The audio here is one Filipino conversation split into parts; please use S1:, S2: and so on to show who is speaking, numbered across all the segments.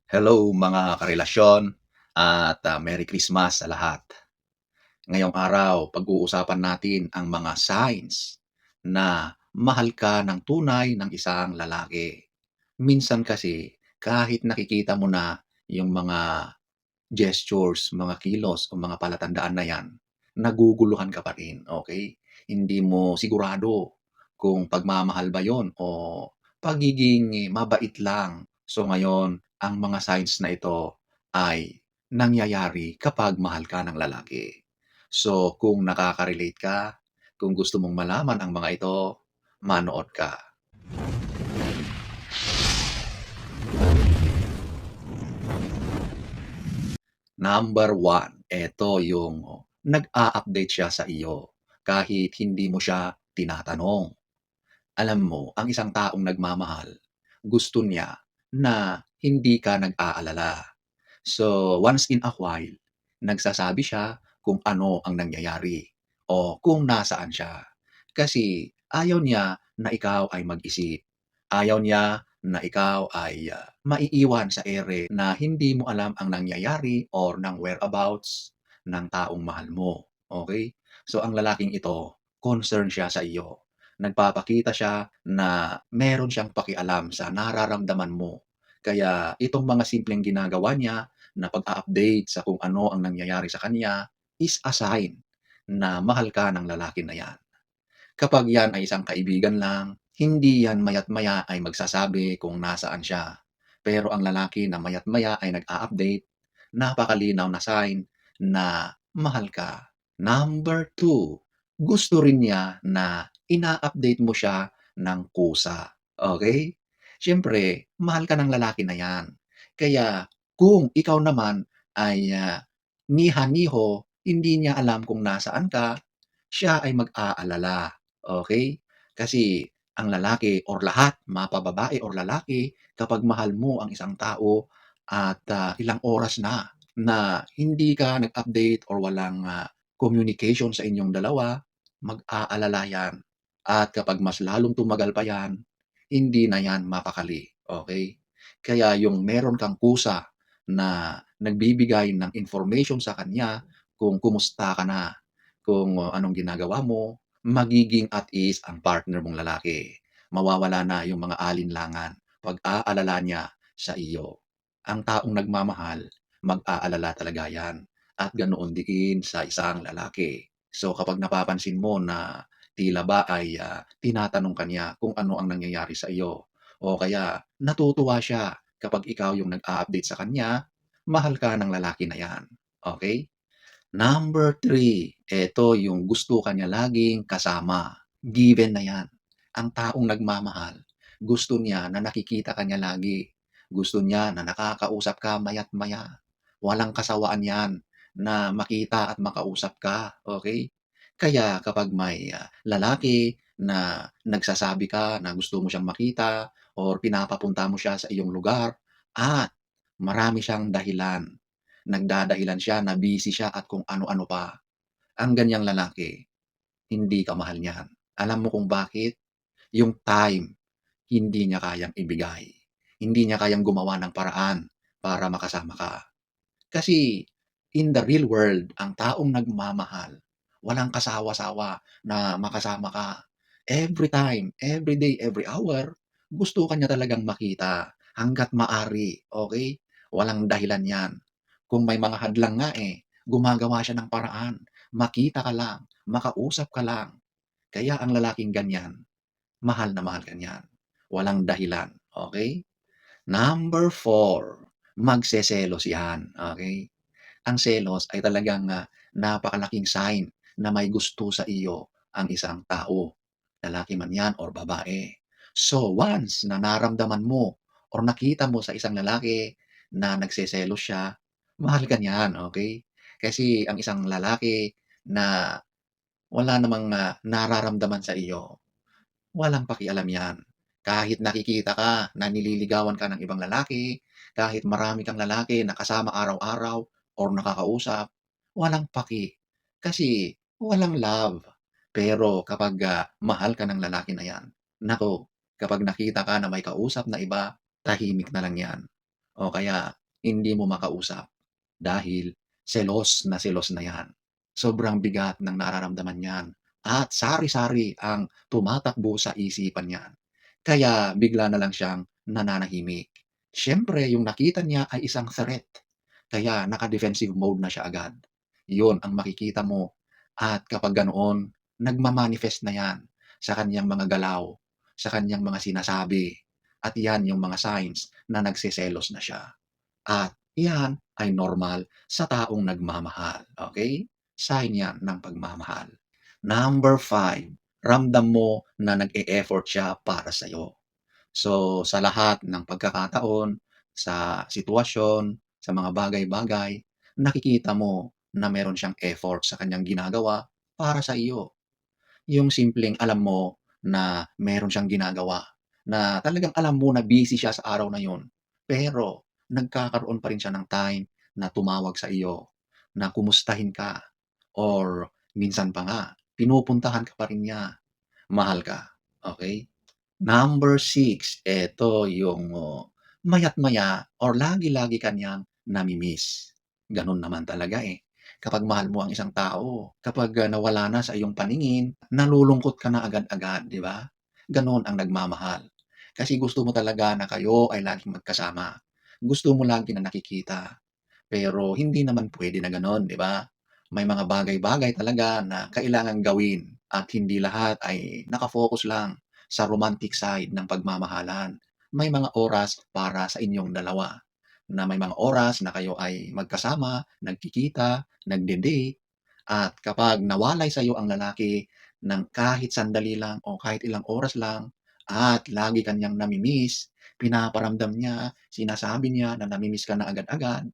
S1: Hello mga karelasyon at Merry Christmas sa lahat. Ngayong araw, pag-uusapan natin ang mga signs na mahal ka ng tunay ng isang lalaki. Minsan kasi, kahit nakikita mo na yung mga gestures, mga kilos o mga palatandaan na yan, naguguluhan ka pa rin, okay? Hindi mo sigurado kung pagmamahal ba yon o pagiging mabait lang. So ngayon, ang mga signs na ito ay nangyayari kapag mahal ka ng lalaki. So kung nakaka-relate ka, kung gusto mong malaman ang mga ito, manood ka. Number one, eto yung nag-a-update siya sa iyo kahit hindi mo siya tinatanong. Alam mo, ang isang taong nagmamahal, gusto niya na hindi ka nag-aalala. So, once in a while, nagsasabi siya kung ano ang nangyayari o kung nasaan siya. Kasi ayaw niya na ikaw ay mag-isip. Ayaw niya na ikaw ay maiiwan sa ere na hindi mo alam ang nangyayari or ng whereabouts ng taong mahal mo. Okay? So, ang lalaking ito, concern siya sa iyo. Nagpapakita siya na meron siyang pakialam sa nararamdaman mo. Kaya itong mga simpleng ginagawa niya na pag-a-update sa kung ano ang nangyayari sa kanya is a sign na mahal ka ng lalaki na yan. Kapag yan ay isang kaibigan lang, hindi yan mayat-maya ay magsasabi kung nasaan siya. Pero ang lalaki na mayat-maya ay nag-a-update, napakalinaw na sign na mahal ka. Number two, gusto rin niya na ina-update mo siya ng kusa. Okay? Siyempre, mahal ka ng lalaki na yan. Kaya kung ikaw naman ay niha-niho, hindi niya alam kung nasaan ka, siya ay mag-aalala. Okay? Kasi ang lalaki or lahat, mapababae or lalaki, kapag mahal mo ang isang tao at ilang oras na hindi ka nag-update or walang communication sa inyong dalawa, mag-aalala yan. At kapag mas lalong tumagal pa yan, hindi na yan mapakali. Okay? Kaya yung meron kang kusa na nagbibigay ng information sa kanya kung kumusta ka na, kung anong ginagawa mo, magiging at ease ang partner mong lalaki. Mawawala na yung mga alinlangan, pag-aalala niya sa iyo. Ang taong nagmamahal, mag-aalala talaga yan. At ganoon din sa isang lalaki. So kapag napapansin mo na tila ba ay tinatanong ka niya kung ano ang nangyayari sa iyo, o kaya natutuwa siya kapag ikaw yung nag-a-update sa kanya, mahal ka ng lalaki na yan. Okay? Number three, eto yung gusto ka niya laging kasama. Given na yan. Ang taong nagmamahal, gusto niya na nakikita ka niya lagi. Gusto niya na nakakausap ka maya't maya. Walang kasawaan yan na makita at makausap ka. Okay? Kaya kapag may lalaki na nagsasabi ka na gusto mo siyang makita or pinapapunta mo siya sa iyong lugar at marami siyang dahilan, nagdadahilan siya na busy siya at kung ano-ano pa. Ang ganyang lalaki, hindi ka mahal niyan. Alam mo kung bakit? Yung time, hindi niya kayang ibigay. Hindi niya kayang gumawa ng paraan para makasama ka. Kasi in the real world, ang taong nagmamahal, walang kasawa-sawa na makasama ka. Every time, every day, every hour, gusto ka niya talagang makita hangga't maari, okay? Walang dahilan 'yan. Kung may mga hadlang nga, gumagawa siya ng paraan. Makita ka lang, makausap ka lang. Kaya ang lalaking ganyan, mahal na mahal ka niyan. Walang dahilan, okay? Number four, magseselos 'yan, okay? Ang selos ay talagang napakalaking sign na may gusto sa iyo ang isang tao, lalaki man 'yan or babae. So once na naramdaman mo or nakita mo sa isang lalaki na nagseselos siya, mahal ka niyan, okay? Kasi ang isang lalaki na wala namang nararamdaman sa iyo, walang pakialam 'yan. Kahit nakikita ka na nililigawan ka ng ibang lalaki, kahit marami kang lalaki na kasama araw-araw or nakakausap, walang paki. Kasi walang love. Pero kapag mahal ka ng lalaki na 'yan, naku, kapag nakita ka na may kausap na iba, tahimik na lang 'yan. o kaya hindi mo makausap dahil selos na 'yan. Sobrang bigat ng nararamdaman niyan at sari-sari ang tumatakbo sa isipan niyan. Kaya bigla na lang siyang nananahimik. Siyempre yung nakita niya ay isang threat, kaya naka-defensive mode na siya agad. 'Yun ang makikita mo at kapag ganoon, nagma-manifest na 'yan sa kaniyang mga galaw, sa kaniyang mga sinasabi at 'yan yung mga signs na nagseselos na siya. At 'yan ay normal sa taong nagmamahal, okey? Sign 'yan ng pagmamahal. Number 5, ramdam mo na nag-e-effort siya para sa'yo. So, sa lahat ng pagkakataon, sa sitwasyon, sa mga bagay-bagay, nakikita mo na meron siyang effort sa kanyang ginagawa para sa iyo. Yung simpleng alam mo na meron siyang ginagawa, na talagang alam mo na busy siya sa araw na yun, pero nagkakaroon pa rin siya ng time na tumawag sa iyo, na kumustahin ka, or minsan pa nga pinupuntahan ka pa rin niya. Mahal ka, okey? Number 6, eto yung, maya't-maya or lagi-lagi ka niyang nami-miss. Gano'n naman talaga, eh. Kapag mahal mo ang isang tao, kapag, nawala na sa iyong paningin, nalulungkot ka na agad-agad, 'di ba? Gano'n ang nagmamahal. Kasi gusto mo talaga na kayo ay laging magkasama. Gusto mo lagi na nakikita. Pero hindi naman puwede na gano'n, 'di ba? May mga bagay-bagay talaga na kailangang gawin at hindi lahat ay naka-focus lang sa romantic side ng pagmamahalan. May mga oras para sa inyong dalawa, na may mga oras na kayo ay magkasama, nagkikita, nagde-date, at kapag nawalay sa'yo ang lalaki ng kahit sandali lang o kahit ilang oras lang at lagi ka niyang nami-miss, pinaparamdam niya, sinasabi niya na nami-miss ka na agad-agad,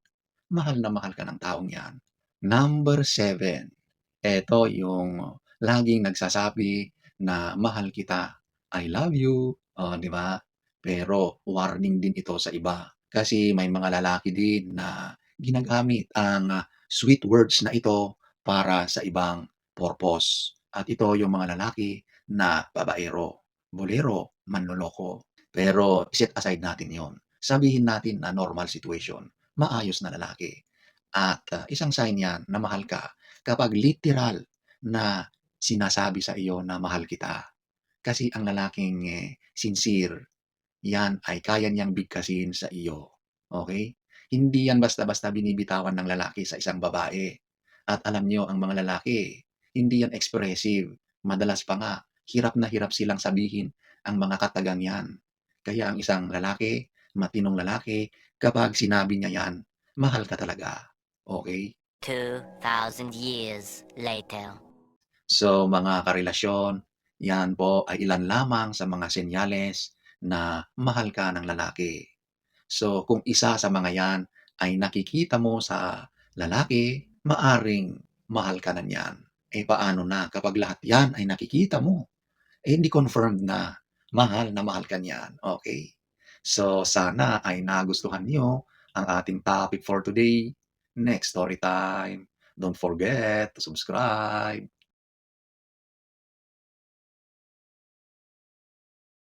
S1: mahal na mahal ka ng taong 'yan. Number 7, eto yung laging nagsasabi na, "Mahal kita, I love you." Oh, 'di ba? Pero warning din ito sa iba, kasi may mga lalaki din na ginagamit ang, sweet words na ito para sa ibang purpose. At ito yung mga lalaki na babaero, bolero, manloloko. Pero i-set aside natin 'yon. Sabihin natin na normal situation, maayos na lalaki. At, isang sign 'yan na mahal ka kapag literal na sinasabi sa iyo na, "Mahal kita." Kasi ang lalaking, sincere, 'yan ay kaya niyang bigkasin sa iyo, okey? Hindi 'yan basta-basta binibitawan ng lalaki sa isang babae. At alam niyo ang mga lalaki, hindi 'yan expressive. Madalas pa nga, hirap na hirap silang sabihin ang mga katagang 'yan. Kaya ang isang lalaki, matinong lalaki, kapag sinabi niya 'yan, mahal ka talaga, okey?
S2: 2,000 years later.
S1: So, mga karelasyon, yan po ay ilan lamang sa mga senyales na mahal ka ng lalaki. So, kung isa sa mga yan ay nakikita mo sa lalaki, maaring mahal ka na niyan. Eh, paano na kapag lahat yan ay nakikita mo? Eh, hindi confirmed na mahal ka niyan, okey? So, sana ay nagustuhan niyo ang ating topic for today. Next story time. Don't forget to subscribe.